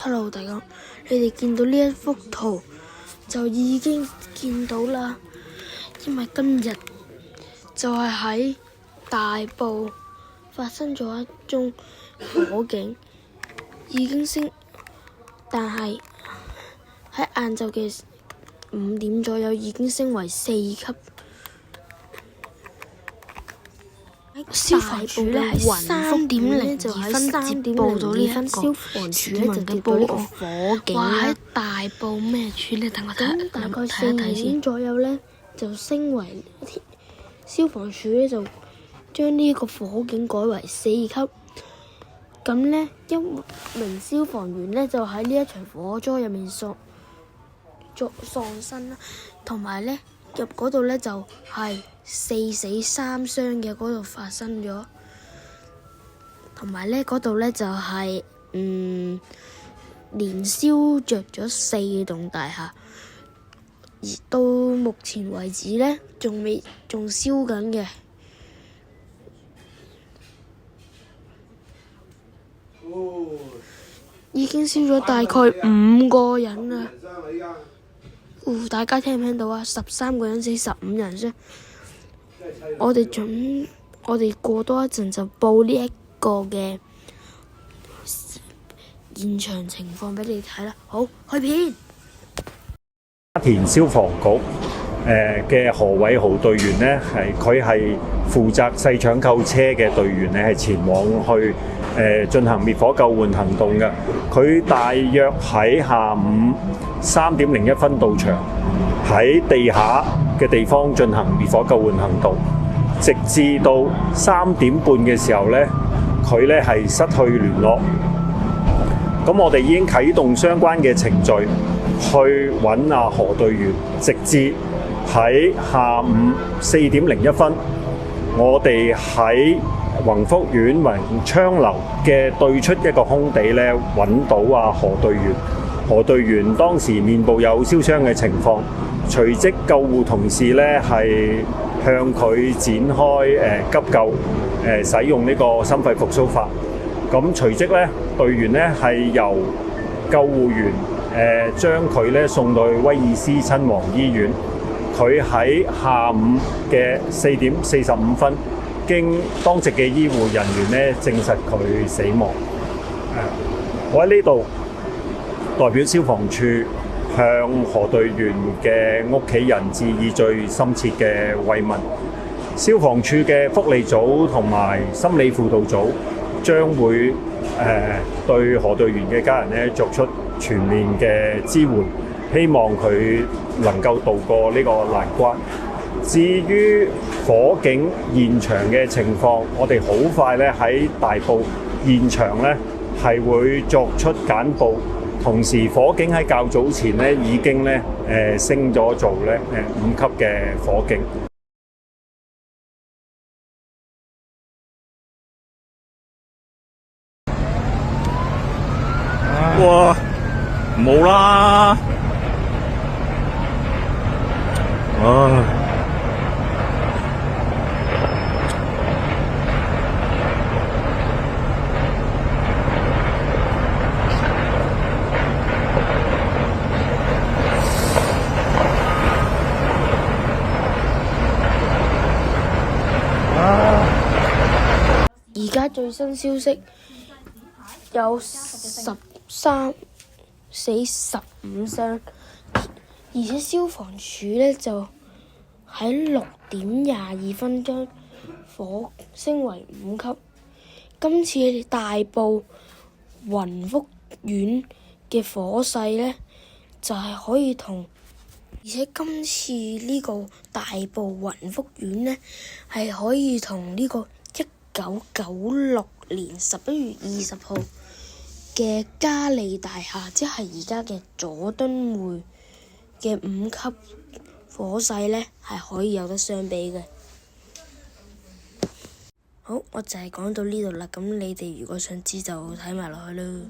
Hello， 大家，你哋見到呢一幅圖就已經見到啦，因為今日就係喺大埔發生咗一宗火警，已經升，但係喺晏晝嘅5點左右已經升為4級。消防處咧喺3點02分接報到呢一個消防處咧就接到呢個火警啦。話喺大埔咩處咧？等我睇大概4點左右咧就升為消防處咧就將呢個火警改為4級。咁咧一名消防員咧就喺呢一場火災入面喪生啦，同埋咧入嗰度咧就係4死3傷嘅嗰度發生咗，同埋咧嗰度咧就係連燒着咗4棟大廈，而到目前為止咧仲燒緊嘅。已經燒咗大概5個人啦。大家聽唔聽到啊？13個人死，15人傷。我哋過多一陣就報呢一個嘅現場情況俾你睇啦。好，開片。沙田消防局嘅何偉豪隊員呢，佢係負責細搶救車嘅隊員咧，係前往去進行滅火救援行動嘅。佢大約喺下午3點01分到場，喺地下嘅地方進行滅火救援行動，直至到3點半嘅時候呢，佢呢係失去聯絡。咁我哋已經啟動相關嘅程序去揾阿何隊員，直至喺下午4點01分，我哋喺宏福苑宏昌樓嘅對出一個空地呢揾到阿何隊員。何隊員當時面部有燒傷嘅情況，隨即救護同事呢係向佢展開急救，使用呢個心肺復甦法。咁隨即呢，隊員呢係由救護員將佢呢送到去威爾斯親王醫院。佢喺下午嘅4點45分，經當值嘅醫護人員呢證實佢死亡。我喺呢度代表消防處向何隊員嘅屋企人致以最深切嘅慰問。消防處嘅福利組同埋心理輔導組將會對何隊員嘅家人呢作出全面嘅支援，希望佢能夠渡過呢個難關。至於火警現場嘅情況，我哋好快咧喺大埔現場咧係會作出簡報。同時，火警喺較早前咧已經咧升咗做咧5級嘅火警。哇！冇啦！唉！而家最新消息有13死15傷，而且消防處呢就喺6點22分將火升為5級。今次大埔宏福苑嘅火勢呢，就係可以同，而且今次呢個大埔宏福苑呢，係可以同呢個1996年11月20號嘅嘉利大廈，即係而家嘅佐敦匯嘅5級火勢呢，係可以有得相比嘅。好，我就係講到呢度啦，咁你哋如果想知就睇埋落去啦。